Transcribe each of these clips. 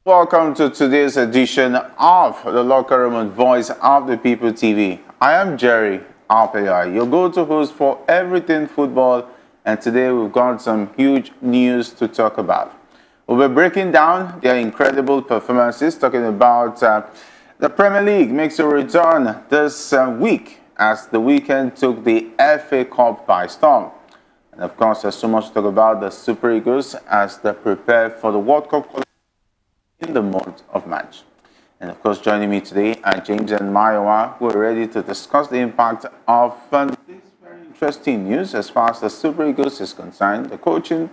Welcome to today's edition of the Locker Room and Voice of the People TV. I am Jerry Alpayai, your go-to host for everything football, and today we've got some huge news to talk about. We'll be breaking down their incredible performances, talking about the Premier League makes a return this week as the weekend took the FA Cup by storm. And of course, there's so much to talk about the Super Eagles as they prepare for the World Cup in the month of March. And of course, joining me today are James and Mayowa, who are ready to discuss the impact of this very interesting news as far as the Super Eagles is concerned, the coaching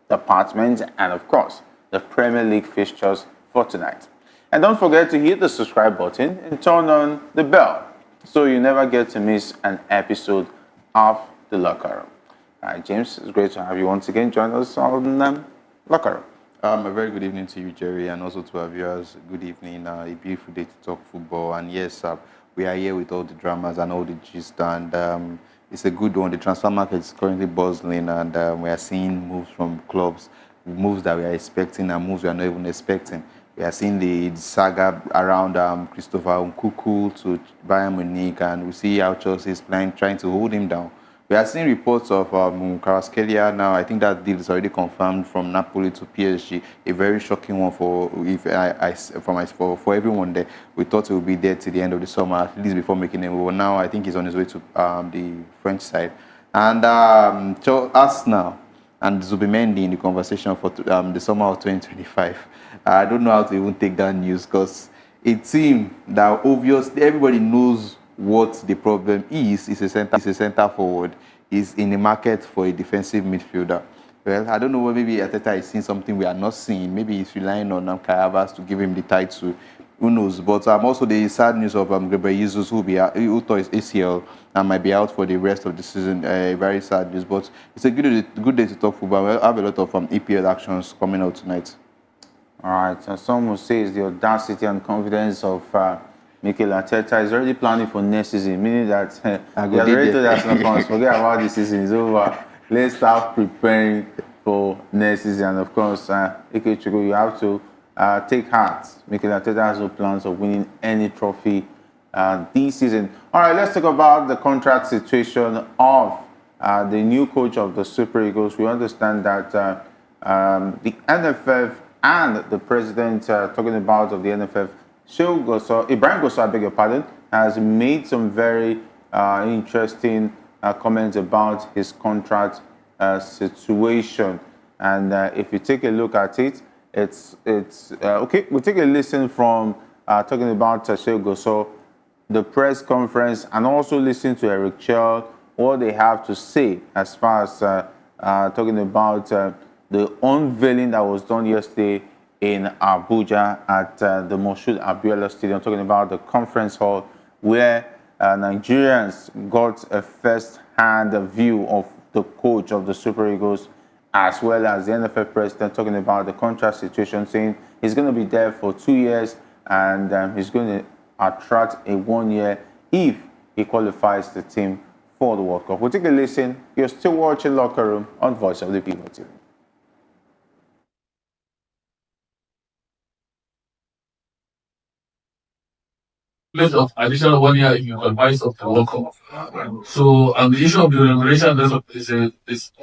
department, and of course, the Premier League fixtures for tonight. And don't forget to hit the subscribe button and turn on the bell so you never get to miss an episode of the Locker Room. All right, James, it's great to have you once again join us on Locker Room. A very good evening to you, Jerry, and also to our viewers. Good evening. A beautiful day to talk football. And yes, we are here with all the dramas and all the gist, and it's a good one. The transfer market is currently bustling, and we are seeing moves from clubs, moves that we are expecting and moves we are not even expecting. We are seeing the saga around Christopher Nkunku to Bayern Munich, and we see how Chelsea is trying to hold him down. We are seeing reports of Kvaratskhelia now. I think that deal is already confirmed from Napoli to PSG. A very shocking one for everyone there. We thought he would be there till the end of the summer, at least before making a move. Now I think he's on his way to the French side. And Arsenal and Zubimendi in the conversation for the summer of 2025. I don't know how to even take that news because it seems that obviously everybody knows what the problem is a center forward, is in the market for a defensive midfielder. Well, I don't know, maybe Arteta is seeing something we are not seeing. Maybe he's relying on Kai Havertz to give him the title. Who knows? But also the sad news of Gabriel Jesus, who tore his ACL and might be out for the rest of the season. Very sad news. But it's a good day to talk football. We'll have a lot of EPL actions coming out tonight. All right. So some will say it's the audacity and confidence of Mikel Arteta is already planning for next season, meaning that he has already told us, forget about the season is over. Let's start preparing for next season. And of course, Ikechukwu, you have to take heart. Mikel Arteta has no plans of winning any trophy this season. All right, let's talk about the contract situation of the new coach of the Super Eagles. We understand that the NFF and the president, talking about of the NFF, Ibrahim Gusau, I beg your pardon, has made some very interesting comments about his contract situation. And if you take a look at it, it's okay. We'll take a listen from talking about Chelle Gusau, the press conference, and also listen to Eric Chelle, what they have to say as far as talking about the unveiling that was done yesterday in Abuja at the Moshood Abiola Stadium, talking about the conference hall where Nigerians got a first-hand view of the coach of the Super Eagles, as well as the NFF president talking about the contract situation, saying he's going to be there for 2 years and he's going to attract a 1 year if he qualifies the team for the World Cup. We'll take a listen. You're still watching Locker Room on Voice of the People TV. Of additional 1 year if you qualify of the World Cup. So, and the issue of the remuneration is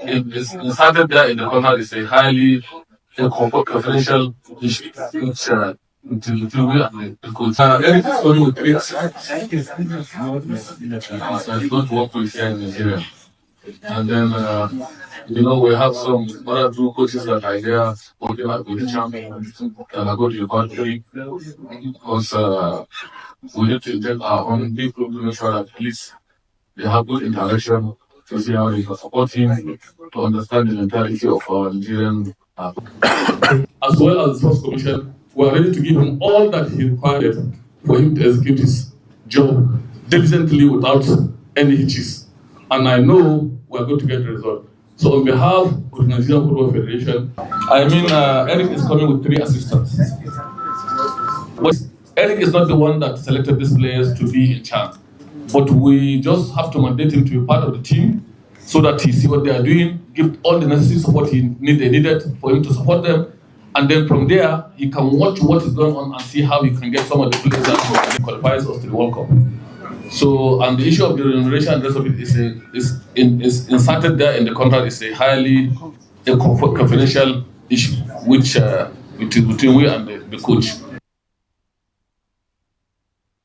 inserted there in the contract is a highly confidential issue, which Eric is going with 3 assistants. It's going to work with here in Nigeria. And then, we have some other two coaches that are here working with the champions that are going to the country because we need to take our own people to make sure that at least they have good interaction to see how they can support him to understand the mentality of our Nigerian as well as the Sports Commission. We are ready to give him all that he required for him to execute his job diligently without any hitches. And I know we are going to get the result. So on behalf of the Nigerian Football Federation, Eric is coming with 3 assistants. Eric is not the one that selected these players to be in charge, but we just have to mandate him to be part of the team so that he see what they are doing, give all the necessary support they needed for him to support them, And then from there, he can watch what is going on and see how he can get some of the players that qualifies us to the World Cup. So, and the issue of the remuneration and the rest of it is inserted there in the contract. It's a highly confidential issue, which between we and the coach.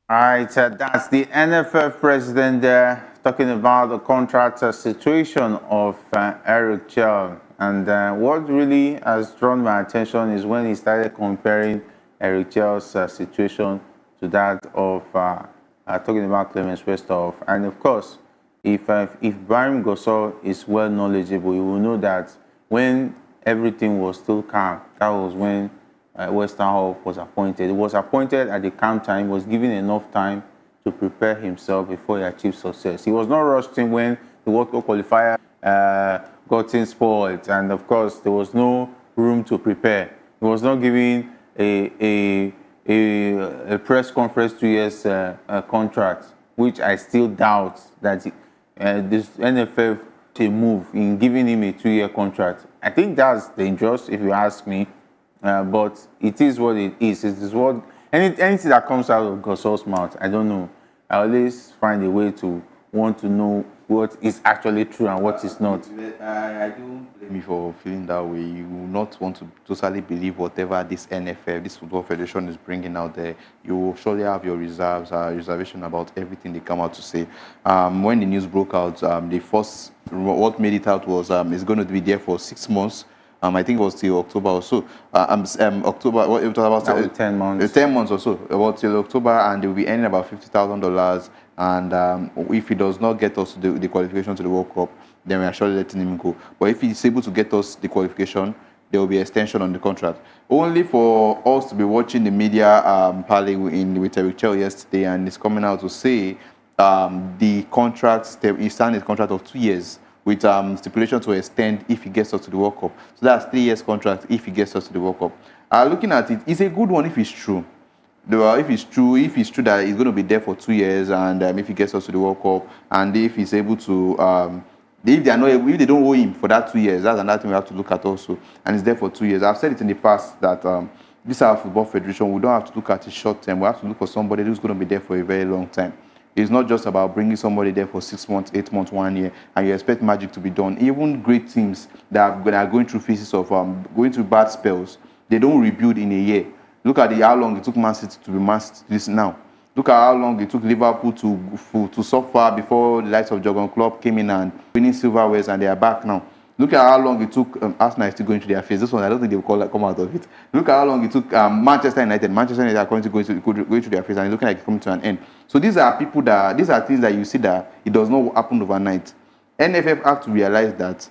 All right, that's the NFF president there talking about the contract situation of Eric Chelle. And what really has drawn my attention is when he started comparing Eric Chelle's situation to that of talking about Clemens Westhoff. And of course, if Brian Gusau is well knowledgeable, you will know that when everything was still calm, that was when Westhoff was appointed. He was appointed at the calm time, was given enough time to prepare himself before he achieved success. He was not rushed in when the World Cup qualifier got in spoiled, and of course there was no room to prepare. He was not given a press conference 2 years contract, which I still doubt that this NFF move in giving him a 2-year contract. I think that's dangerous if you ask me, but it is what it is. It is what anything that comes out of Gusau's mouth, I don't know. I always find a way to want to know what is actually true and what is not. I don't blame you for feeling that way. You will not want to totally believe whatever this NFF, this Football Federation is bringing out there. You will surely have your reservation about everything they come out to say. When the news broke out, the first, what made it out was it's going to be there for 6 months. I think it was till October or so. October, what it was about 10 months. 10 months or so, about till October, and they'll be earning about $50,000. And if he does not get us the qualification to the World Cup, then we are surely letting him go. But if he's able to get us the qualification, there will be extension on the contract. Only for us to be watching the media parley with Eric Chelle yesterday, and he's coming out to say the contract, he signed a contract of 2 years with stipulation to extend if he gets us to the World Cup. So that's 3 years contract if he gets us to the World Cup. Looking at it, it's a good one if it's true. If it's true that he's going to be there for 2 years, and if he gets us to the World Cup, and if he's able to, if they don't owe him for that 2 years, that's another thing we have to look at also. And he's there for 2 years. I've said it in the past that this is our football federation. We don't have to look at it short term. We have to look for somebody who's going to be there for a very long time. It's not just about bringing somebody there for 6 months, 8 months, 1 year, and you expect magic to be done. Even great teams that are going through phases of going through bad spells, they don't rebuild in a year. Look at how long it took Man City to be Man City now. Look at how long it took Liverpool to suffer before the likes of Jurgen Klopp came in and winning silverwares, and they are back now. Look at how long it took Arsenal still going through their phase. This one, I don't think they will come out of it. Look at how long it took Manchester United. Manchester United are going through their phase, and it's looking like it's coming to an end. So these are things that you see that it does not happen overnight. NFF have to realize that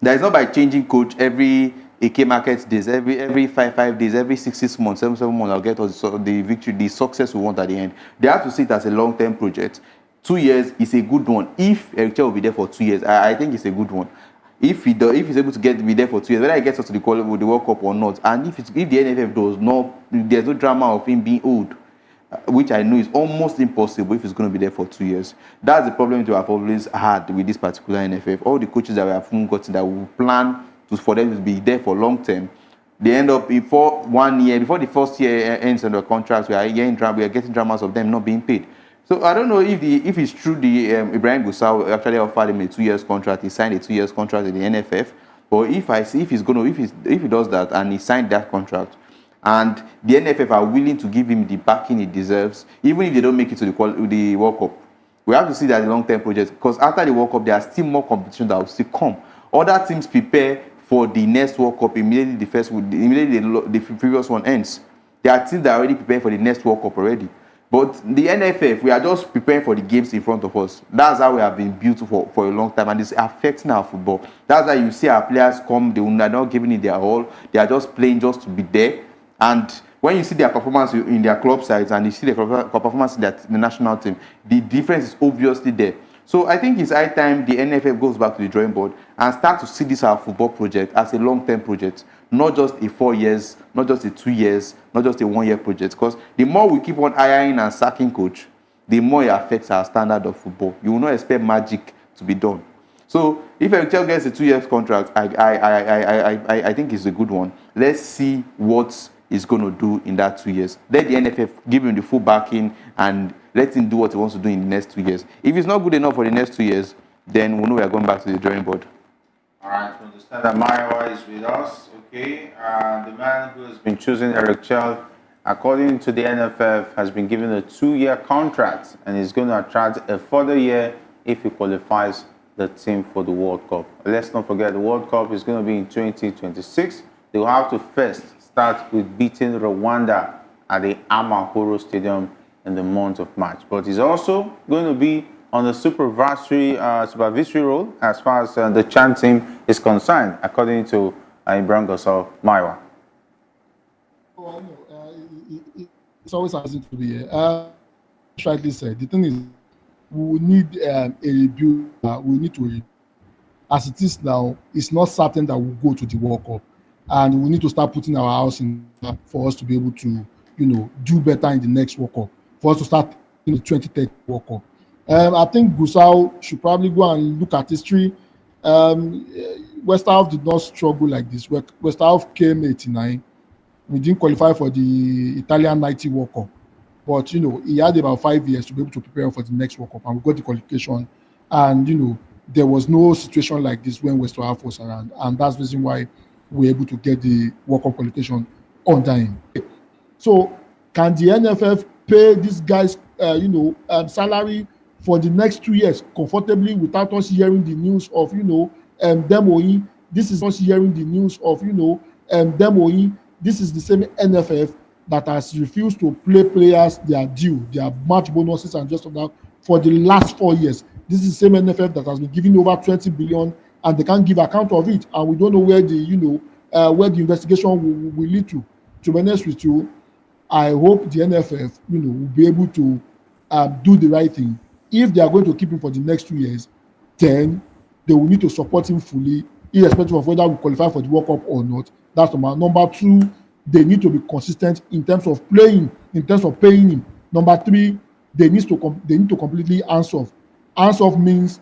it's not by changing coach every AK market days, every 5 days, every 6 months, 7 months, I'll get us the victory, the success we want at the end. They have to see it as a long-term project. 2 years is a good one. If Eric Chelle will be there for 2 years, I think it's a good one. If he's able to be there for 2 years, whether he gets us to the World Cup or not, and if the NFF does not, there's no drama of him being old, which I know is almost impossible if he's going to be there for 2 years. That's the problem we have always had with this particular NFF. All the coaches that we have gotten that we plan for them to be there for long term, they end up before 1 year, before the first year ends on the contract, we are getting dramas of them not being paid. So I don't know if it's true Ibrahim Gusau actually offered him a 2 years contract. He signed a 2 years contract in the NFF. But if he does that and he signed that contract, and the NFF are willing to give him the backing he deserves, even if they don't make it to the World Cup, we have to see that as a long-term project, because after the World Cup, there are still more competition that will still come. Other teams prepare for the next World Cup immediately the previous one ends. There are teams that are already preparing for the next World Cup already. But the NFF, we are just preparing for the games in front of us. That's how we have been built for a long time, and it's affecting our football. That's why you see our players come, they are not giving it their all. They are just playing just to be there. And when you see their performance in their club sides and you see their performance in the national team, the difference is obviously there. So I think it's high time the NFF goes back to the drawing board and start to see this our football project as a long-term project, not just a 4 years, not just a 2 years, not just a 1 year project. Because the more we keep on hiring and sacking coach, the more it affects our standard of football. You will not expect magic to be done. So So if Chelle gets a 2 year contract, I think it's a good one. Let's see what he's going to do in that 2 years. Let the NFF give him the full backing and let him do what he wants to do in the next 2 years. If it's not good enough for the next 2 years, then we know we are going back to the drawing board. All right, we understand that Mayowa is with us. Okay, the man who has been choosing Eric Chelle, according to the NFF, has been given a 2-year contract and is going to attract a further year if he qualifies the team for the World Cup. Let's not forget the World Cup is going to be in 2026. They will have to first start with beating Rwanda at the Amahoro Stadium in the month of March. But he's also going to be on the supervisory role as far as the CHAN team is concerned, according to Ibrahim Gusau Maiwa. Oh, no, it's always asking to be here. Rightly said, the thing is, we need a review. We need to review. As it is now, it's not certain that we'll go to the World Cup, and we need to start putting our house in for us to be able to, do better in the next World Cup. For us to start in the 2030 World Cup. I think Gusau should probably go and look at history. West Ham did not struggle like this. West Ham came 89. We didn't qualify for the Italian 90 World Cup. But, he had about 5 years to be able to prepare for the next World Cup. And we got the qualification. And, there was no situation like this when West Ham was around. And that's the reason why we were able to get the World Cup qualification under him. So, can the NFF pay these guys, salary for the next 2 years comfortably without us hearing the news of, them owing? This is us hearing the news of, them owing. This is the same NFF that has refused to pay players their due, their match bonuses and just that for the last 4 years. This is the same NFF that has been giving over 20 billion and they can't give account of it. And we don't know where where the investigation will lead to. To be honest with you, I hope the NFF, will be able to do the right thing. If they are going to keep him for the next 2 years, then they will need to support him fully, irrespective of whether we qualify for the World Cup or not. That's number two. They need to be consistent in terms of playing, in terms of paying him. Number three, they need to completely hands off. Hands off means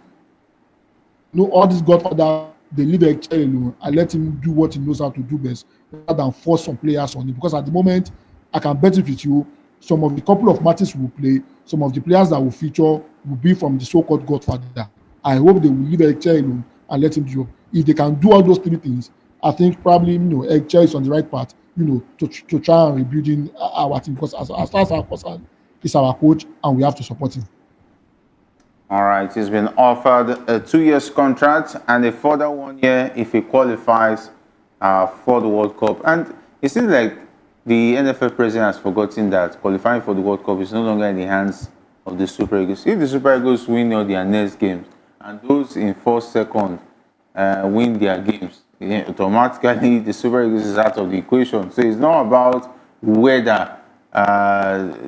all this Godfather, they leave a Chelle alone and let him do what he knows how to do best, rather than force some players on him. Because at the moment, I can bet it with you, some of the couple of matches we will play, some of the players that will feature will be from the so-called Godfather. I hope they will leave a Chelle alone and let him do. If they can do all those three things, I think probably Chelle is on the right path. To try and rebuilding our team, because as far as our concerned, he's our coach and we have to support him. All right, he's been offered a 2 years contract and a further 1 year if he qualifies for the World Cup. And it seems like the NFF president has forgotten that qualifying for the World Cup is no longer in the hands of the Super Eagles. If the Super Eagles win all their next games and those in 4th, 2nd win their games, automatically the Super Eagles is out of the equation. So it's not about whether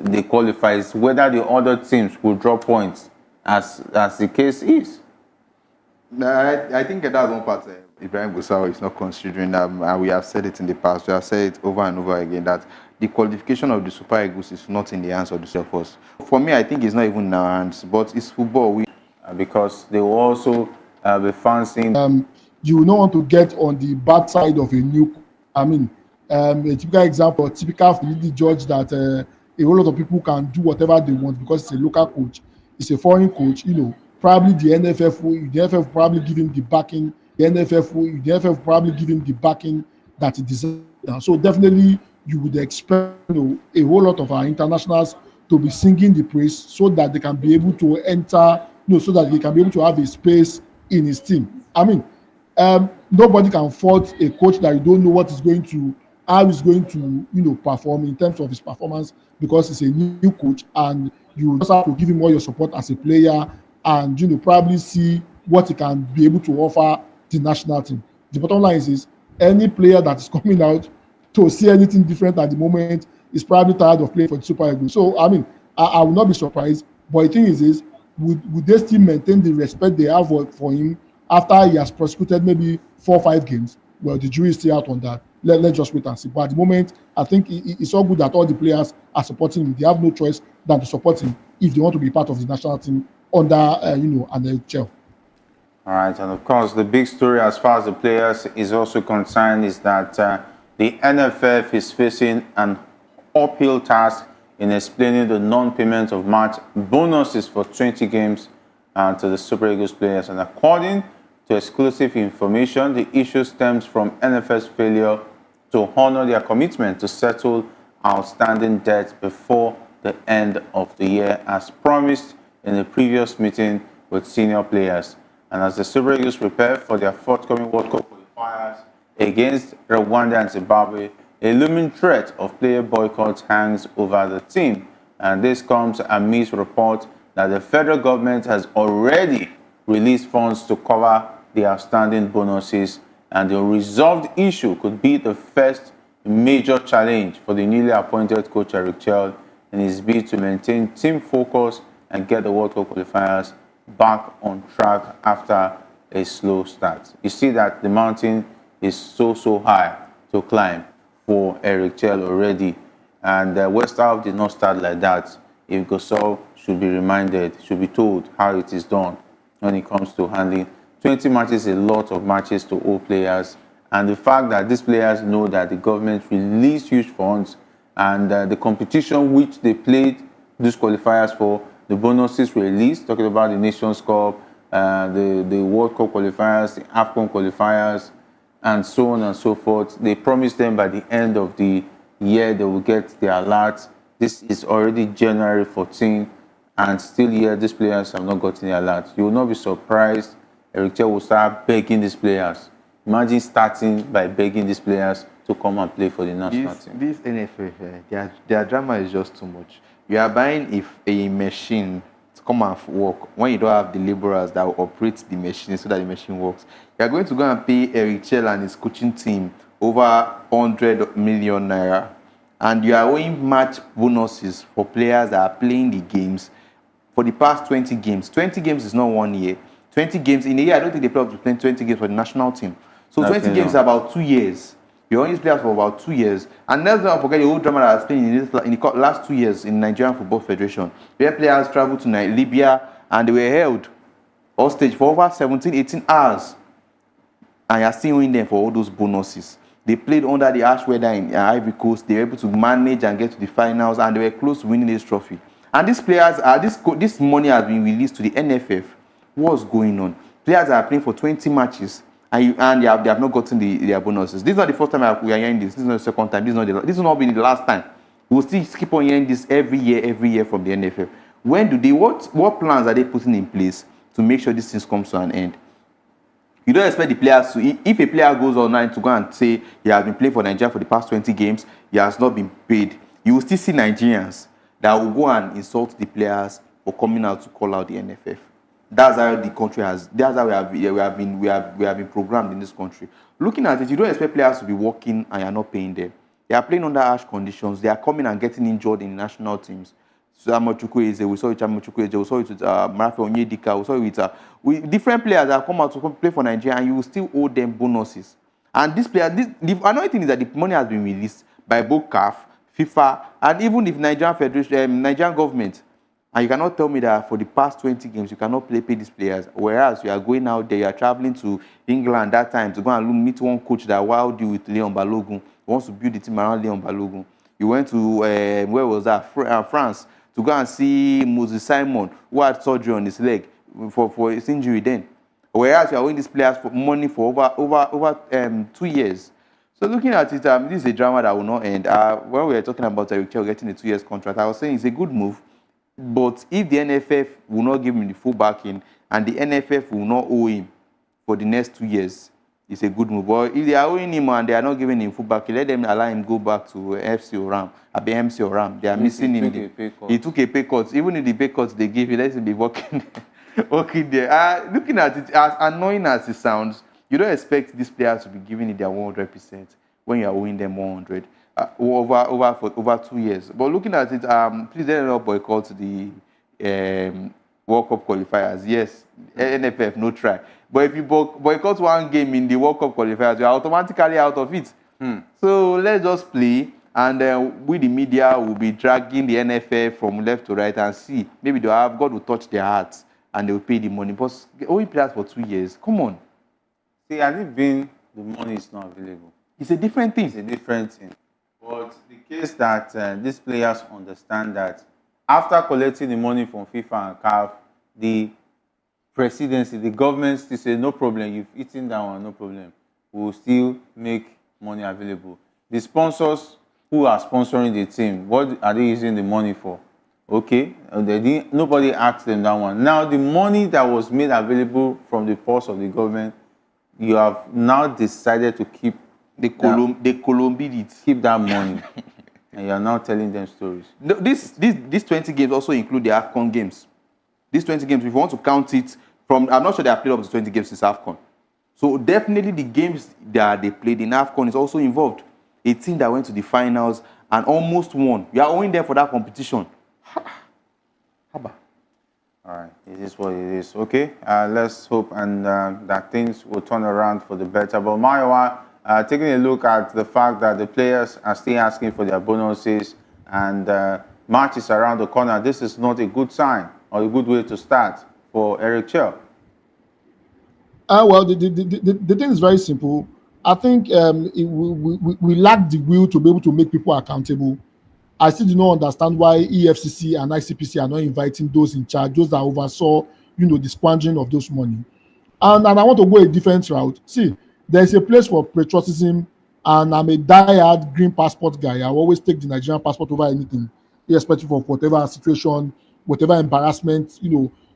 they qualify, it's whether the other teams will drop points, as the case is. I think that's one part Ibrahim Gusau is not considering, and we have said it in the past, we have said it over and over again, that the qualification of the Super Eagles is not in the hands of the surfers. For me, I think it's not even in our hands, but it's football. Because they will also be fancying. You will not want to get on the bad side of a new. A typical example, typical Philly judge that a whole lot of people can do whatever they want because it's a local coach, it's a foreign coach. Probably the NFF probably give him the backing. The NFF probably give him the backing that he deserves. So definitely, you would expect a whole lot of our internationals to be singing the praise so that they can be able to enter. So that he can be able to have a space in his team. Nobody can fault a coach that you don't know how he's going to perform in terms of his performance, because he's a new coach and you just have to give him all your support as a player and probably see what he can be able to offer the national team. The bottom line is any player that is coming out to see anything different at the moment is probably tired of playing for the Super Eagles. So I will not be surprised. But the thing is would they still maintain the respect they have for him after he has prosecuted maybe 4 or 5 games? Well, the jury is still out on that. Let's just wait and see. But at the moment, I think it's all good that all the players are supporting him. They have no choice than to support him if they want to be part of the national team under, under Chelle. All right, and of course, the big story as far as the players is also concerned is that the NFF is facing an uphill task in explaining the non-payment of match bonuses for 20 games to the Super Eagles players. And according to exclusive information, the issue stems from NFF's failure to honor their commitment to settle outstanding debt before the end of the year, as promised in the previous meeting with senior players. And as the Super Eagles prepare for their forthcoming World Cup qualifiers against Rwanda and Zimbabwe, a looming threat of player boycotts hangs over the team. And this comes amidst reports that the federal government has already released funds to cover the outstanding bonuses, and the unresolved issue could be the first major challenge for the newly appointed coach Eric Chelle in his bid to maintain team focus and get the World Cup qualifiers back on track after a slow start. You see that the mountain is so high to climb for Eric Chelle already, and West Ham did not start like that. If Gusau should be reminded, should be told how it is done when it comes to handling 20 matches, a lot of matches to all players, and the fact that these players know that the government released huge funds, and the competition which they played these qualifiers for, the bonuses were released, talking about the Nations Cup, the World Cup qualifiers, the AFCON qualifiers, and so on and so forth. They promised them by the end of the year they will get their alert. This is already January 14, and still here these players have not gotten the alert. You will not be surprised Eric Chelle will start begging these players. Imagine starting by begging these players to come and play for the national team. This NFF, their drama is just too much. You are buying a machine to come and work when you don't have the laborers that will operate the machine so that the machine works. You are going to go and pay Eric Chelle and his coaching team over 100 million naira, and you are owing match bonuses for players that are playing the games for the past 20 games. 20 games is not 1 year. 20 games in a year, I don't think they play up to 20 games for the national team. So 20 games is about 2 years. You only play for about 2 years. And let's not forget the whole drama that has been in the last 2 years in Nigerian Football Federation, where players traveled to Libya and they were held hostage for over 17, 18 hours. And you're still owing them for all those bonuses. They played under the harsh weather in Ivory Coast. They were able to manage and get to the finals, and they were close to winning this trophy. And these players, this money has been released to the NFF. What's going on? Players are playing for 20 matches. And they have not gotten their bonuses. This is not the first time we are hearing this. This is not the second time. This will not be the last time. We'll still keep on hearing this every year from the NFF. What plans are they putting in place to make sure this thing comes to an end? You don't expect the players to, if a player goes online to go and say he has been playing for Nigeria for the past 20 games, he has not been paid, you will still see Nigerians that will go and insult the players for coming out to call out the NFF. That's how the country has. That's how we have been programmed in this country. Looking at it, you don't expect players to be working and you're not paying them. They are playing under harsh conditions. They are coming and getting injured in national teams. We saw it with Chukwueze, we saw it with Marafa Onyedika, we saw it with different players that have come out to play for Nigeria, and you will still owe them bonuses. And these players, the annoying thing is that the money has been released by both CAF, FIFA, and even the Nigerian Federation, Nigerian government. And you cannot tell me that for the past 20 games, you cannot pay these players. Whereas you are going out there, you are traveling to England that time to go and meet one coach that wowed you with Leon Balogun. He wants to build the team around Leon Balogun. You went to, where was that? France, to go and see Moses Simon, who had surgery on his leg for his injury then. Whereas you are owing these players for money for over 2 years. So looking at it, this is a drama that will not end. When we were talking about Eric Chelle getting a 2 years contract, I was saying it's a good move. But if the NFF will not give him the full backing and the NFF will not owe him for the next 2 years, it's a good move. But if they are owing him and they are not giving him full backing, let them allow him go back to FC Oram. MC Oram. They are missing him. He took a pay cut. Even if the pay cuts they give, he lets him be working there. Looking at it, as annoying as it sounds, you don't expect these players to be giving it their 100% when you are owing them 100. Over 2 years. But looking at it, please let not boycott the World Cup qualifiers. Yes, NFF, no try. But if you boycott one game in the World Cup qualifiers, you are automatically out of it. So let's just play, and we, the media, will be dragging the NFF from left to right and see. Maybe God will touch their hearts and they will pay the money. But owing players for 2 years, come on. See, had it been the money is not available, It's a different thing. it's a different thing. But the case that these players understand that after collecting the money from FIFA and CAF, the presidency, the government still say, no problem, you've eaten that one, no problem. We will still make money available. The sponsors who are sponsoring the team, what are they using the money for? Okay, nobody asked them that one. Now, the money that was made available from the purse of the government, you have now decided to keep They Colombied it. keep that money, and you are now telling them stories. No, these 20 games also include the AFCON games. These 20 games, if you want to count it from, I'm not sure they have played up to 20 games since AFCON. So definitely the games that they played in AFCON is also involved. A team that went to the finals and almost won. You are owing them for that competition. Haba. All right, it is what it is. Okay, let's hope and that things will turn around for the better. But Mayowa, taking a look at the fact that the players are still asking for their bonuses and matches around the corner, this is not a good sign or a good way to start for Eric Chelle. Well, the thing is very simple. I think we lack the will to be able to make people accountable. I still do not understand why EFCC and ICPC are not inviting those in charge, those that oversaw, the squandering of those money. And I want to go a different route. See, there's a place for patriotism, and I'm a diehard green passport guy. I always take the Nigerian passport over anything, irrespective of whatever situation, whatever embarrassment,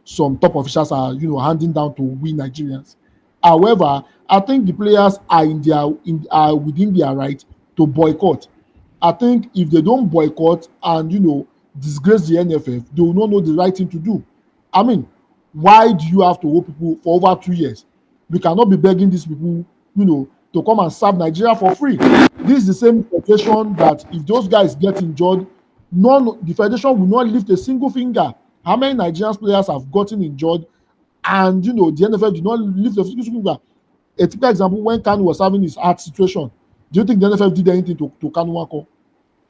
some top officials are, handing down to we Nigerians. However, I think the players are are within their right to boycott. I think if they don't boycott and disgrace the NFF, they will not know the right thing to do. I mean, why do you have to hold people for over 2 years? We cannot be begging these people, to come and serve Nigeria for free. This is the same federation that if those guys get injured, the federation will not lift a single finger. How many Nigerian players have gotten injured and the NFF did not lift a single finger? A typical example, when Kanu was having his heart situation, do you think the NFF did anything to Kanu Wako?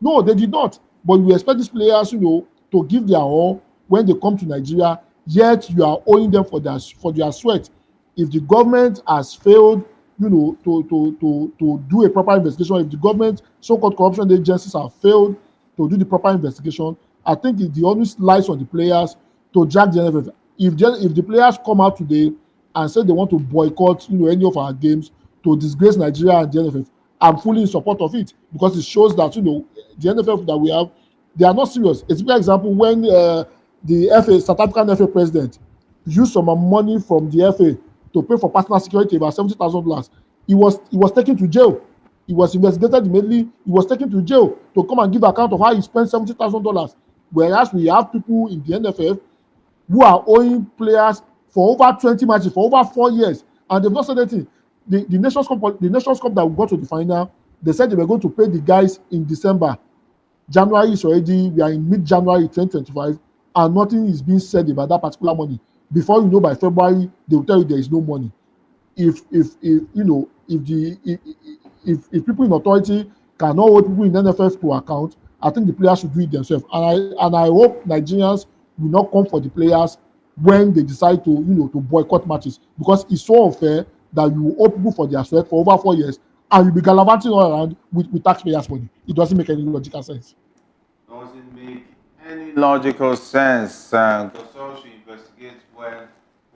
No, they did not. But you expect these players, to give their all when they come to Nigeria, yet you are owing them for their sweat. If the government has failed, to do a proper investigation, if the government, so-called corruption agencies have failed to do the proper investigation, I think the onus lies on the players to drag the NFF. If the players come out today and say they want to boycott, any of our games to disgrace Nigeria and the NFF, I'm fully in support of it because it shows that the NFF that we have, they are not serious. A typical example, when the South African FA president used some money from the FA to pay for personal security, about $70,000, he was taken to jail. He was investigated immediately. He was taken to jail to come and give account of how he spent $70,000. Whereas we have people in the NFF who are owing players for over 20 matches for over 4 years, and they've not said anything. The Nations Cup that we got to the final, they said they were going to pay the guys in December. January is already, we are in mid-January 2025, and nothing is being said about that particular money. Before by February, they will tell you there is no money. If people in authority cannot hold people in NFF to account, I think the players should do it themselves. And I hope Nigerians will not come for the players when they decide to boycott matches, because it's so unfair that you owe people for their sweat for over 4 years and you'll be gallivanting all around with taxpayers' money. It doesn't make any logical sense. Doesn't make any logical sense. Gusau should investigate when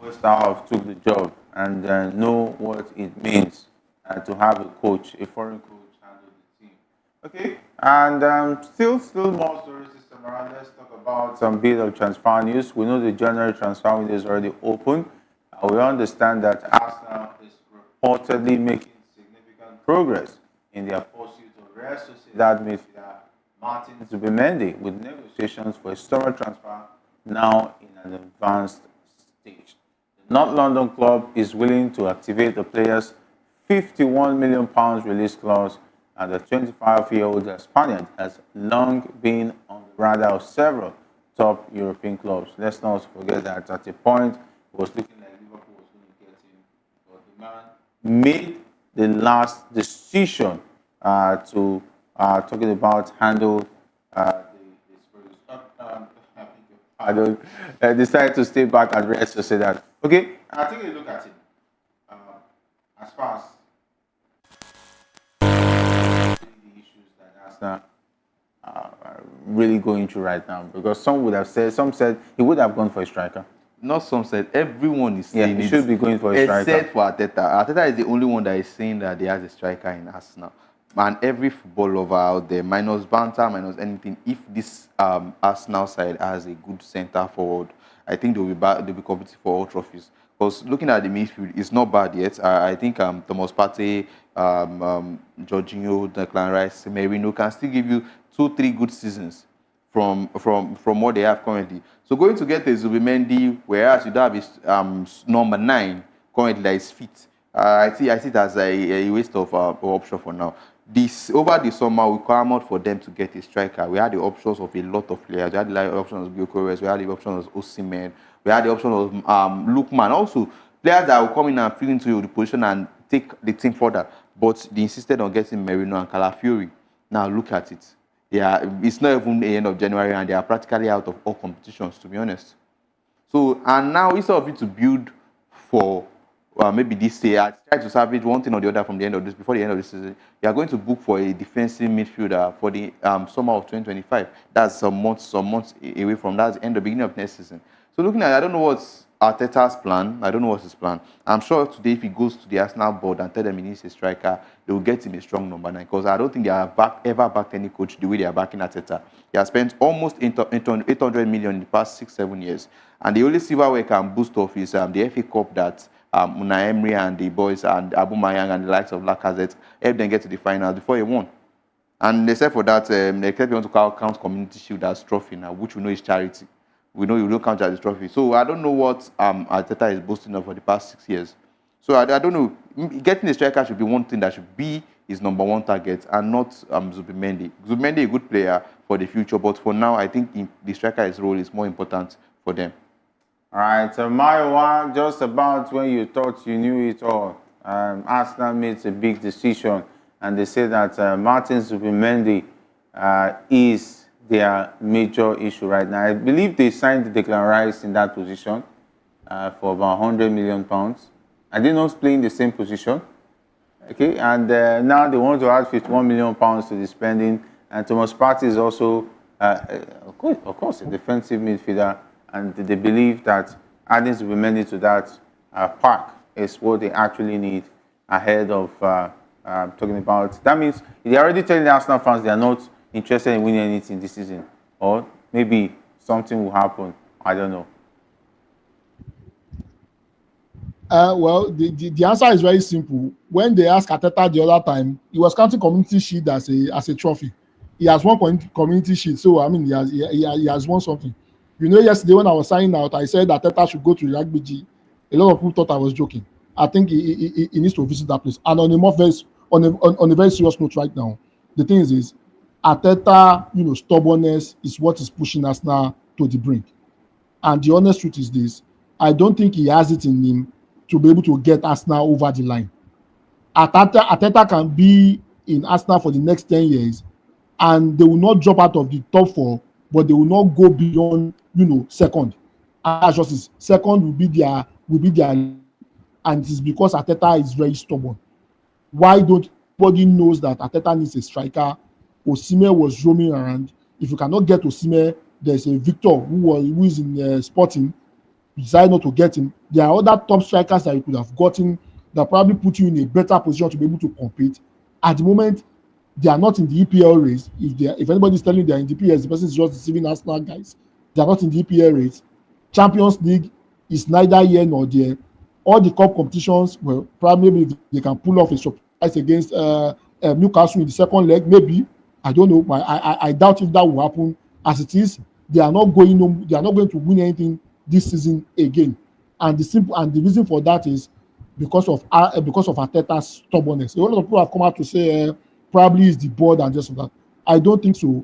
Westerhoff took the job and know what it means to have a coach, a foreign coach, handle the team. Okay, and still more stories this time around. Let's talk about some bit of transfer news. We know the January transfer window is already open. We understand that Arsenal is reportedly making significant progress in their pursuit of Real Sociedad midfielder Martin Zubimendi, with negotiations for a summer transfer now in an advanced stage. The North London club is willing to activate the player's £51 million release clause, and the 25-year-old Spaniard has long been on the radar of several top European clubs. Let's not forget that at a point it was looking like Liverpool was going to get him, but the man made the last decision talking about handle the Spurs. I don't decide to stay back and rest to say that. Okay, I'll take a look at it. Uh, as far as the issues that Arsenal are really going through right now, because some said he would have gone for a striker. Not some said, everyone is Yeah, saying he it. should be going for a striker. Except for Arteta. Arteta is the only one that is saying that he has a striker in Arsenal. And every football lover out there, minus banter, minus anything, if this Arsenal side has a good centre forward, I think they'll be competing for all trophies. Because looking at the midfield, it's not bad yet. I think Thomas Partey, Jorginho, Declan Rice, Merino can still give you 2-3 good seasons from what they have currently. So going to get a Zubimendi, whereas you don't have his number 9 currently that is fit. I see it as a waste of option for now. Over the summer, we come out for them to get a striker. We had the options of a lot of players. We had the options of Gyökeres, we had the options of Osimhen, we had the option of Lookman. Also, players that will come in and fill into the position and take the team further. But they insisted on getting Merino and Calafiori. Now look at it. It's not even the end of January and they are practically out of all competitions, to be honest. So, and now instead of you to build for maybe this year, try to salvage one thing or the other from the end of this, before the end of the season, you are going to book for a defensive midfielder for the summer of 2025. That's some months away from that, the beginning of next season. So looking at it, I don't know what's Arteta's plan. I don't know what's his plan. I'm sure today if he goes to the Arsenal board and tell them he needs a striker, they will get him a strong number 9. Because I don't think they have ever backed any coach the way they are backing Arteta. He has spent almost 800 million in the past 6-7 years. And the only silverware can boost off is the FA Cup that Unai Emery and the boys and Aubameyang and the likes of Lacazette helped them get to the finals before he won. And except for that, except you want to count Community Shield as trophy now, which we know is charity. We know you don't count as a trophy. So I don't know what Arteta is boasting of for the past 6 years. So I don't know. Getting a striker should be one thing that should be his number 1 target and not Zubimendi. Zubimendi is a good player for the future, but for now, I think the striker's role is more important for them. All right, so Maiwa, just about when you thought you knew it all, Arsenal made a big decision, and they say that Martin Zubimendi is their major issue right now. I believe they signed Declan Rice in that position for about £100 million. And they're not playing the same position. Okay, and now they want to add £51 million to the spending. And Thomas Partey is also, of course, a defensive midfielder. And they believe that adding Zubimendi to that park is what they actually need ahead of talking about. That means they're already telling the Arsenal fans they are not interested in winning anything this season. Or maybe something will happen. I don't know. Well, the answer is very simple. When they asked Arteta the other time, he was counting Community Shield as a trophy. He has won Community Shield, so I mean he has won something. You know, yesterday when I was signing out, I said that Arteta should go to Rugby. A lot of people thought I was joking. I think he needs to visit that place. And on a very serious note right now, the thing is Arteta, stubbornness is what is pushing us now to the brink. And the honest truth is this: I don't think he has it in him to be able to get Arsenal over the line. Arteta can be in Arsenal for the next 10 years, and they will not drop out of the top 4, but they will not go beyond, second. And just second will be their, and it is because Arteta is very stubborn. Why don't everybody knows that Arteta needs a striker? Osimhen was roaming around. If you cannot get Osimhen, there's a Victor who is in Sporting. You decide not to get him. There are other top strikers that you could have gotten that probably put you in a better position to be able to compete. At the moment, they are not in the EPL race. If anybody is telling you they are in the EPL, the person is just deceiving Arsenal guys. They are not in the EPL race. Champions League is neither here nor there. All the cup competitions, well, probably they can pull off a surprise against Newcastle in the second leg. Maybe, I don't know. I doubt if that will happen. As it is, they are not going to win anything this season again. And the reason for that is because of Arteta's stubbornness. A lot of people have come out to say probably it's the board and just that. I don't think so.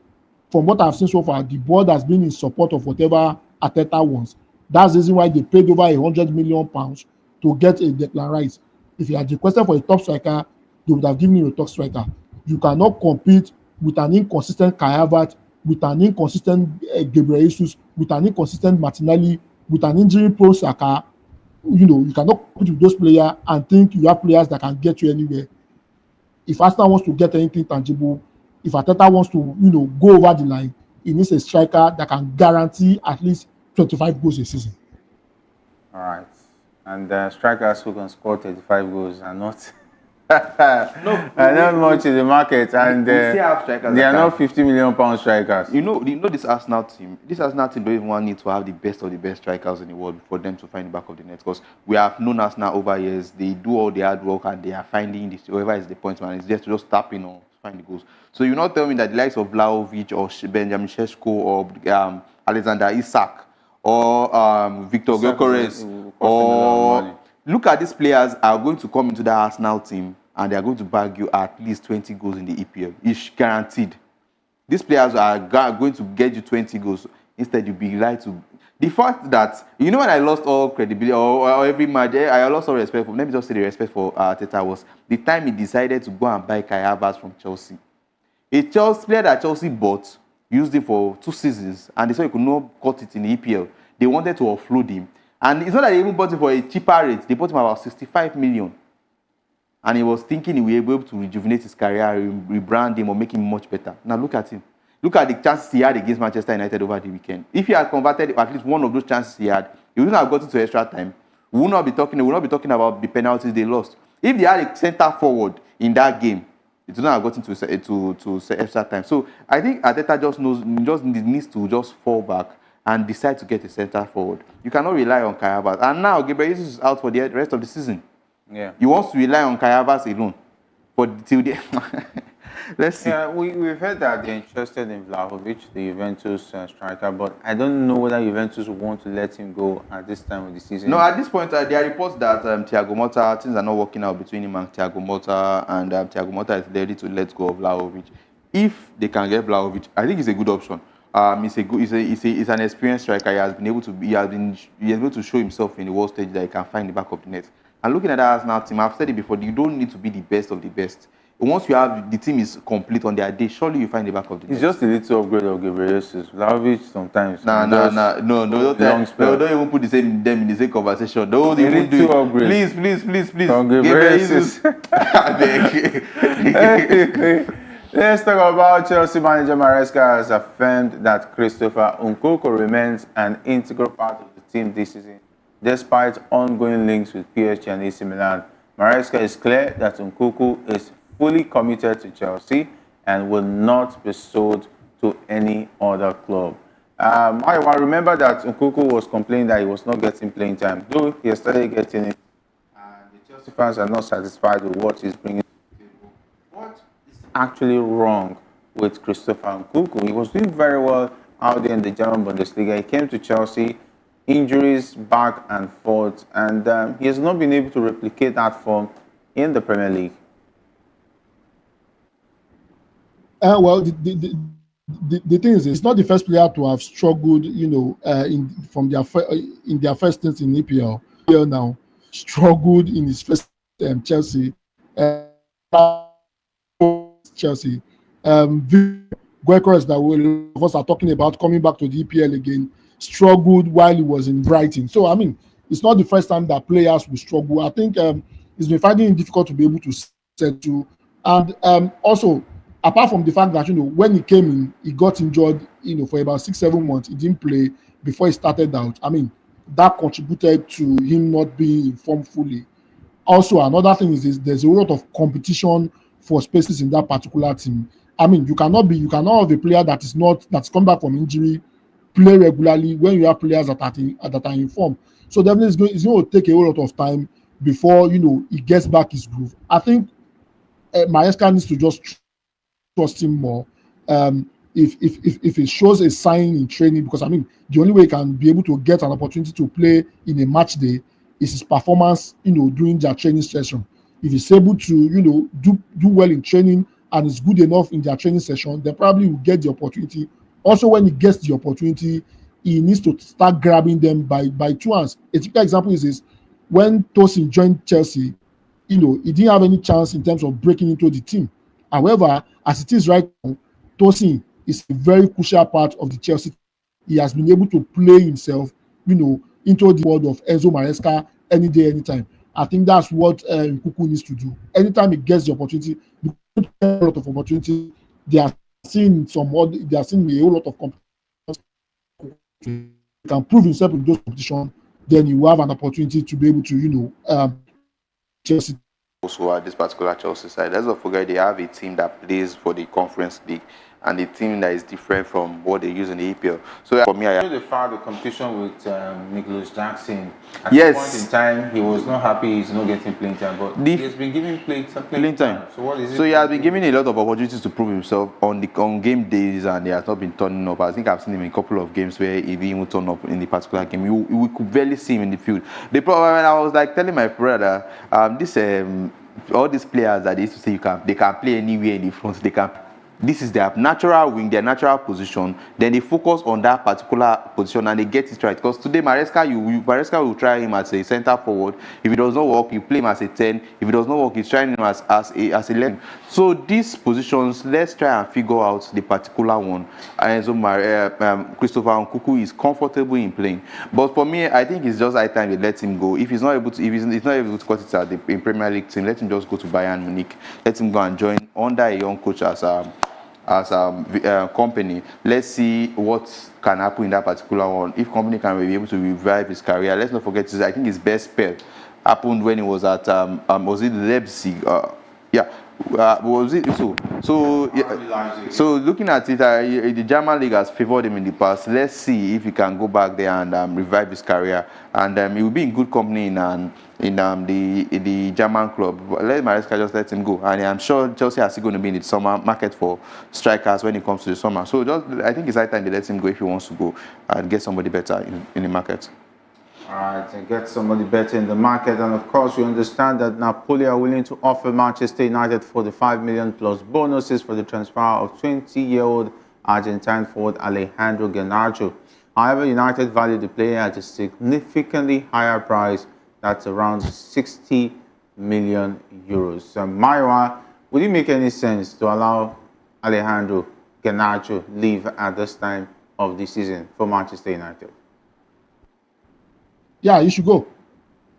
From what I've seen so far, the board has been in support of whatever Arteta wants. That's the reason why they paid over £100 million to get a Declan Rice. If you had requested for a top striker, they would have given you a top striker. You cannot compete with an inconsistent Kai Havertz with an inconsistent Gabriel Jesus, with an inconsistent Martinelli, with an injury-prone Saka, you cannot compete with those players and think you have players that can get you anywhere. If Arsenal wants to get anything tangible, if Arteta wants to, go over the line, he needs a striker that can guarantee at least 25 goals a season. All right. And strikers who can score 35 goals are not No, are not much in the market, and we still have strikers they that are can. not 50 million pound strikers. You know this Arsenal team. This Arsenal team don't even need to have the best of the best strikers in the world for them to find the back of the net. Because we have known Arsenal over years. They do all the hard work and they are finding this. Whoever is the point man, it's just to just tap in or find the goals. So you not tell me that the likes of Vlahovic or Benjamin Šeško or Alexander Isak or Victor Isak Gyökeres or look at these players are going to come into the Arsenal team and they are going to bag you at least 20 goals in the EPL. It's guaranteed. These players are going to get you 20 goals. Instead, you'll be right to... The fact that, when I lost all credibility or every match, I lost all respect for... Let me just say the respect for Arteta was the time he decided to go and buy Kai Havertz from Chelsea. A Chelsea player that Chelsea bought, used him for 2 seasons, and they saw he could not cut it in the EPL. They wanted to offload him. And it's not that they even bought him for a cheaper rate. They bought him about 65 million. And he was thinking he would be able to rejuvenate his career, rebrand him, or make him much better. Now look at him. Look at the chances he had against Manchester United over the weekend. If he had converted at least one of those chances he had, he wouldn't have gotten to extra time. We will not be talking about the penalties they lost. If they had a centre forward in that game, it would not have gotten to extra time. So I think Arteta just needs to just fall back and decide to get a centre forward. You cannot rely on Kai Havertz. And now Gabriel Jesus is out for the rest of the season. Yeah. He wants to rely on Kai Havertz alone. Till the let's see. Yeah, we've heard that they're interested in Vlahovic, the Juventus striker, but I don't know whether Juventus will want to let him go at this time of the season. No, at this point, there are reports that Thiago Motta, things are not working out between him and Thiago Motta, and Thiago Motta is ready to let go of Vlahovic. If they can get Vlahovic, I think it's a good option. He's an experienced striker. He has been able to show himself in the world stage that he can find the back of the net. And looking at that Arsenal team, I've said it before, you don't need to be the best of the best. Once you have the team is complete on their day, surely you find the back of the net. It's just a little upgrade of Gabriel Jesus. Vlahovic sometimes. No, don't even put them in the same conversation. Don't even do it. Please. From Gabriel Jesus. Let's talk about Chelsea manager Maresca has affirmed that Christopher Nkunku remains an integral part of the team this season, despite ongoing links with PSG and AC Milan. Maresca is clear that Nkunku is fully committed to Chelsea and will not be sold to any other club. I remember that Nkunku was complaining that he was not getting playing time, though he started getting it. And the Chelsea fans are not satisfied with what he's bringing to the table. What is actually wrong with Christopher Nkunku? He was doing very well out there in the German Bundesliga. He came to Chelsea, injuries back and forth, and he has not been able to replicate that form in the Premier League. Well, the thing is, it's not the first player to have struggled, in their first stint in EPL. Now struggled in his first Chelsea. Chelsea. Gyökeres that we of us are talking about coming back to the EPL again, struggled while he was in Brighton. So I mean, it's not the first time that players will struggle. I think he's been finding it difficult to be able to settle, and also, apart from the fact that when he came in, he got injured. For about 6-7 months, he didn't play before he started out. I mean, that contributed to him not being in form fully. Also, another thing is there's a lot of competition for spaces in that particular team. I mean, you cannot have a player that's come back from injury, play regularly when you have players that are in form. So definitely, it's going to take a whole lot of time before he gets back his groove. I think Maresca needs to just trust him more. If it shows a sign in training, because I mean, the only way he can be able to get an opportunity to play in a match day is his performance, during their training session. If he's able to, do well in training and is good enough in their training session, then probably will get the opportunity. Also, when he gets the opportunity, he needs to start grabbing them by 2 hands. A typical example is when Tosin joined Chelsea, he didn't have any chance in terms of breaking into the team. However, as it is right now, Tosin is a very crucial part of the Chelsea. He has been able to play himself, into the world of Enzo Maresca any day, anytime. I think that's what Nkuku needs to do. Anytime he gets the opportunity, because a lot of opportunity, they are they are seeing a whole lot of competition. He can prove himself in those competitions, then he will have an opportunity to be able to, Chelsea. Also at this particular Chelsea side, let's not forget they have a team that plays for the Conference League and a team that is different from what they use in the EPL. So for me, They filed the competition with Nicholas Jackson. At yes, this point in time, he was not happy he's not getting playing time, but he has been given playing time. So what is it? So he has been given a lot of opportunities to prove himself on game days, and he has not been turning up. I think I've seen him in a couple of games where he didn't even turn up in the particular game. We could barely see him in the field. The problem, when I was like telling my brother, all these players that they used to say they can play anywhere in the front, they can. This is their natural wing, their natural position. Then they focus on that particular position and they get it right. Because today, Maresca will try him as a center forward. If it does not work, you play him as a 10. If it does not work, he's trying him as a 11. So these positions, let's try and figure out the particular one. And so Christopher Nkuku is comfortable in playing. But for me, I think it's just high time they let him go. If he's not able to cut it at the Premier League team, let him just go to Bayern Munich. Let him go and join under a young coach as a company. Let's see what can happen in that particular one. If company can be able to revive his career, let's not forget, I think his best spell happened when he was at was it Leipzig? Was it so looking at it, the German league has favored him in the past. Let's see if he can go back there and revive his career, and he will be in good company in the German club. Let Maresca just let him go, and I'm sure Chelsea are still going to be in the summer market for strikers when it comes to the summer. So I think it's high time they let him go if he wants to go and get somebody better in the market. All right, and get somebody better in the market. And of course, we understand that Napoli are willing to offer Manchester United 45 million plus bonuses for the transfer of 20-year-old Argentine forward Alejandro Garnacho. However, United value the player at a significantly higher price. That's around 60 million euros. So, Maiwa, would it make any sense to allow Alejandro Garnacho leave at this time of the season for Manchester United? Yeah, he should go.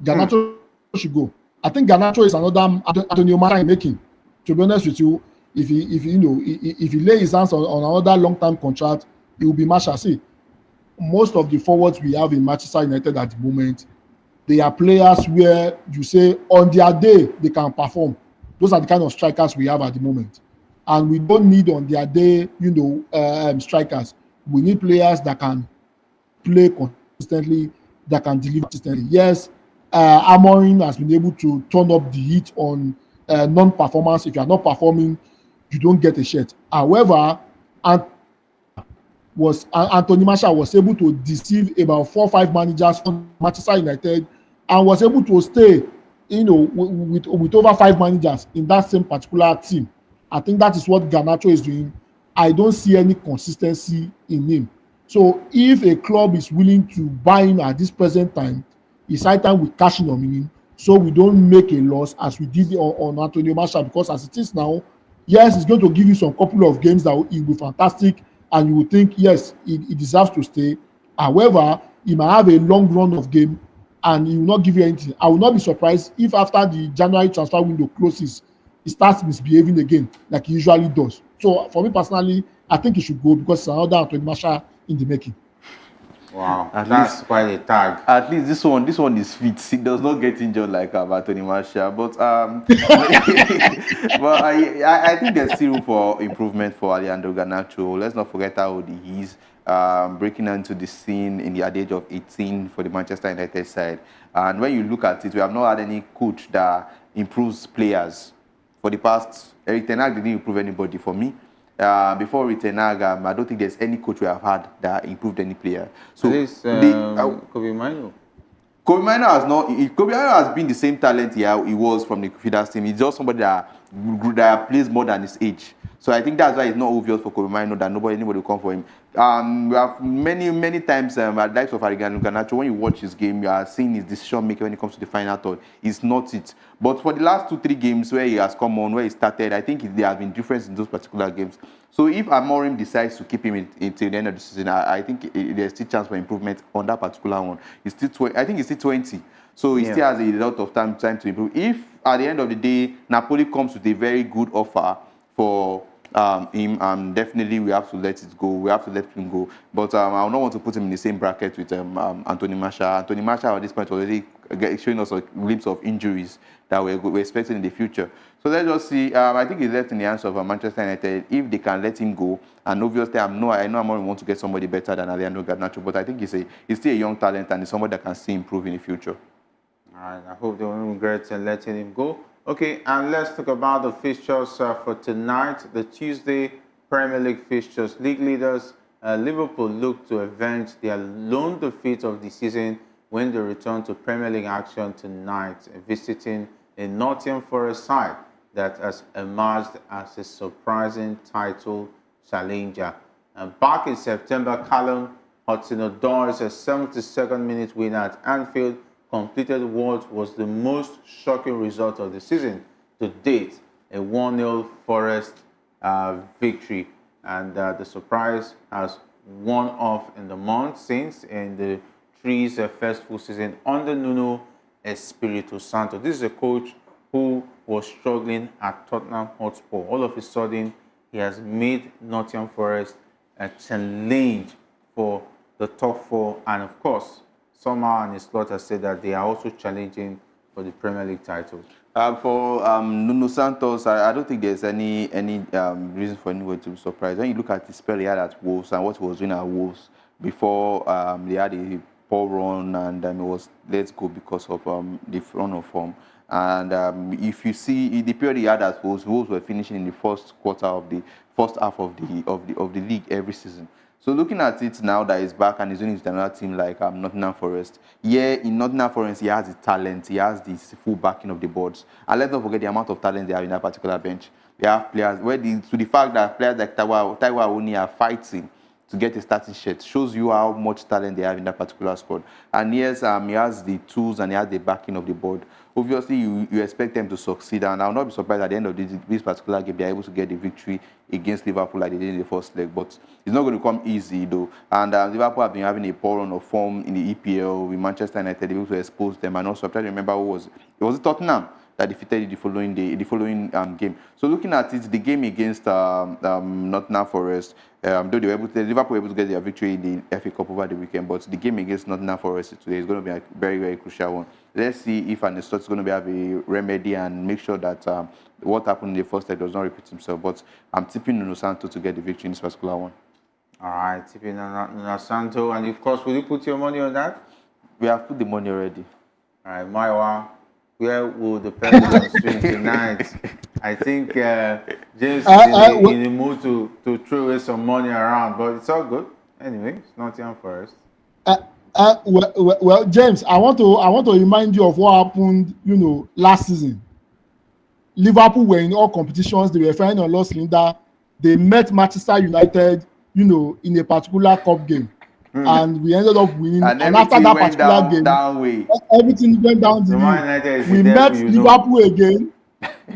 Garnacho should go. I think Garnacho is another Antonio Marta making. To be honest with you, if he lay his hands on another long-term contract, it will be Marshall. See, most of the forwards we have in Manchester United at the moment, they are players where you say on their day they can perform. Those are the kind of strikers we have at the moment, and we don't need on their day, strikers. We need players that can play consistently, that can deliver consistently. Yes, Amorim has been able to turn up the heat on non-performance. If you are not performing, you don't get a shirt. However, Anthony Marshall was able to deceive about 4 or 5 managers from Manchester United and was able to stay, with over 5 managers in that same particular team. I think that is what Garnacho is doing. I don't see any consistency in him. So if a club is willing to buy him at this present time, it's high time we cash in on him so we don't make a loss as we did on Antonio Marshall, because as it is now, yes, it's going to give you some couple of games that will be fantastic and you will think, yes, he deserves to stay. However, he might have a long run of game and he will not give you anything. I will not be surprised if after the January transfer window closes, he starts misbehaving again like he usually does. So for me personally, I think he should go because it's another Anthony Marshall in the making. Wow, that's quite a tag. At least this one is fit. He does not get injured like Anthony Marshall. But but I think there's still room for improvement for Alejandro Garnacho. Let's not forget how old he is. Breaking into the scene at the age of 18 for the Manchester United side. And when you look at it, we have not had any coach that improves players. For the past, Eric Ten Hag didn't improve anybody for me. Before Ten Hag, I don't think there's any coach we have had that improved any player. So Kobe Mino. Kobe Mino has not. Kobe Mino has been the same talent he was from the Fidas team. He's just somebody that plays more than his age. So I think that's why it's not obvious for Kobe Mino that anybody will come for him. We have many times at the likes of Arigan Luganacho, when you watch his game, you are seeing his decision making when it comes to the final third. It's not it. But for the last 2-3 games where he has come on, where he started, I think there have been difference in those particular games. So if Amorim decides to keep him until the end of the season, I think there's still chance for improvement on that particular one. He's still I think he's still 20. So he still has a lot of time to improve. If at the end of the day, Napoli comes with a very good offer for him, definitely we have to let it go. We have to let him go. But I don't want to put him in the same bracket with Anthony Martial. Anthony Martial at this point already showing us a glimpse of injuries that we're expecting in the future. So let's just see. I think it's left in the hands of Manchester United if they can let him go. And obviously, I know Amorim want to get somebody better than Alejandro Garnacho, but I think he's still a young talent and he's somebody that can still improve in the future. All right, I hope they won't regret letting him go. Okay, and let's talk about the fixtures for tonight, the Tuesday Premier League fixtures. League leaders Liverpool look to avenge their lone defeat of the season when they return to Premier League action tonight, visiting a Nottingham Forest side that has emerged as a surprising title challenger. And back in September, Callum Hudson-Odoi's 72nd minute winner at Anfield completed what was the most shocking result of the season to date, a 1-0 Forest victory. And the surprise has worn off in the month since in the Trees' first full season under Nuno Espirito Santo. This is a coach who was struggling at Tottenham Hotspur. All of a sudden, he has made Nottingham Forest a challenge for the top four, and of course, Sommer and his lot has said that they are also challenging for the Premier League title. For Nuno Santos, I don't think there's any reason for anyone to be surprised. When you look at the spell he had at Wolves and what he was doing at Wolves before they had a poor run and it was let go because of the run of form. And if you see the period he had at Wolves were finishing in the first quarter of the first half of the league every season. So looking at it now that he's back and he's doing it with another team like Nottingham Forest, in Nottingham Forest he has the talent, he has the full backing of the boards. And let's not forget the amount of talent they have in that particular bench. They have players, to the fact that players like Taiwo Awoniyi are fighting to get a starting shirt shows you how much talent they have in that particular squad. And yes, he has the tools and he has the backing of the board. Obviously, you expect them to succeed, and I'll not be surprised at the end of this particular game, they're able to get the victory against Liverpool like they did in the first leg. But it's not going to come easy, though. And Liverpool have been having a poor run of form in the EPL with Manchester United, able to expose them. And also, I'm trying to remember who was it Tottenham that defeated the following game. So looking at it, the game against Nottingham Forest, though Liverpool were able to get their victory in the FA Cup over the weekend, but the game against Nottingham Forest today is going to be a very, very crucial one. Let's see if Arne Slot is going to have a remedy and make sure that what happened in the first leg does not repeat himself. But I'm tipping Nuno Santo to get the victory in this particular one. All right, tipping Nuno Santo, and of course, will you put your money on that? We have put the money already. All right, Maiwa, where will the person swing tonight? I think James is in the mood to throw away some money around, but it's all good. Anyway, it's Nottingham Forest. Well, James, I want to remind you of what happened, last season. Liverpool were in all competitions. They were fighting on lost cylinder. They met Manchester United, in a particular cup game. And we ended up winning. And after that particular game, everything went down the way. We met Liverpool again.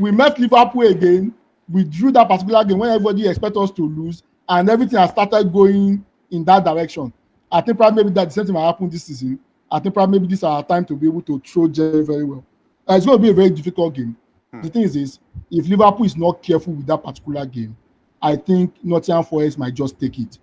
We met Liverpool again. We drew that particular game when everybody expected us to lose, and everything has started going in that direction. I think probably maybe that the same thing might happen this season. I think probably maybe this is our time to be able to throw Jerry very well. It's going to be a very difficult game. The thing is, if Liverpool is not careful with that particular game, I think Nottingham Forest might just take it.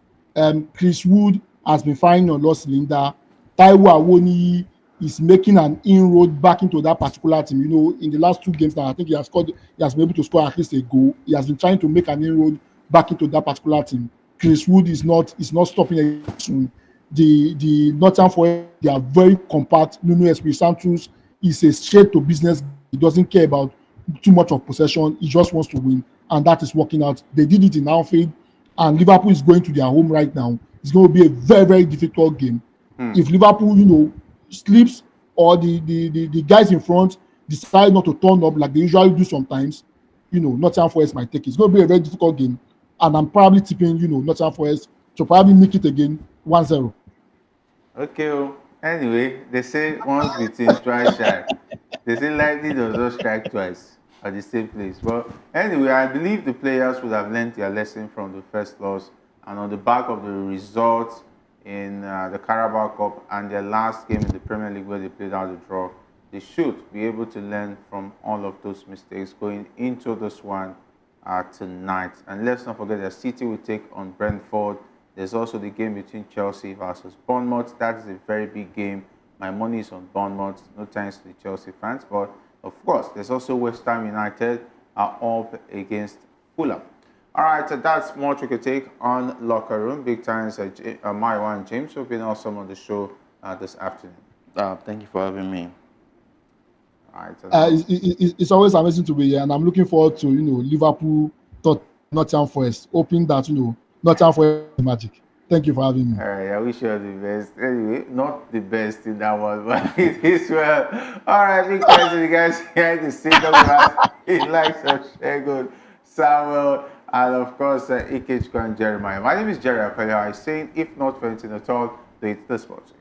Chris Wood has been firing on lost cylinder. Taiwo Awoniyi is making an inroad back into that particular team. In the last 2 games now, I think he has been able to score at least a goal. He has been trying to make an inroad back into that particular team. Chris Wood is not stopping anything soon. The Nottingham Forest, they are very compact. Nuno Espirito Santos is a straight to business. He doesn't care about too much of possession. He just wants to win, and that is working out. They did it in Anfield, and Liverpool is going to their home right now. It's going to be a very, very difficult game. If Liverpool, sleeps, or the guys in front decide not to turn up like they usually do sometimes, Nottingham Forest might take it. It's going to be a very difficult game, and I'm probably tipping, Nottingham Forest to probably nick it again 1-0. Okay. Anyway, they say once beaten, twice shy. They say lightning does not strike twice at the same place. But anyway, I believe the players would have learned their lesson from the first loss, and on the back of the results in the Carabao Cup and their last game in the Premier League where they played out the draw, they should be able to learn from all of those mistakes going into this one tonight. And let's not forget that City will take on Brentford. There's also the game between Chelsea versus Bournemouth. That is a very big game. My money is on Bournemouth. No thanks to the Chelsea fans. But of course, there's also West Ham United are up against Fulham. All right, so that's much we could take on Locker Room. Big thanks to Maiwa and James for being awesome on the show this afternoon. Thank you for having me. All right. It's always amazing to be here, and I'm looking forward to Liverpool, Nottingham Forest, hoping that Nottingham Forest is magic. Thank you for having me. All right, I wish you all the best. Anyway, not the best in that one, but it is well. All right, big thanks to the guys here in the state of Rwanda. He likes us, Shegun, Samuel, and of course, Ikechukwu and Jeremiah. My name is Jerry Apelio. I'm saying, if not for anything at all, do it the sports.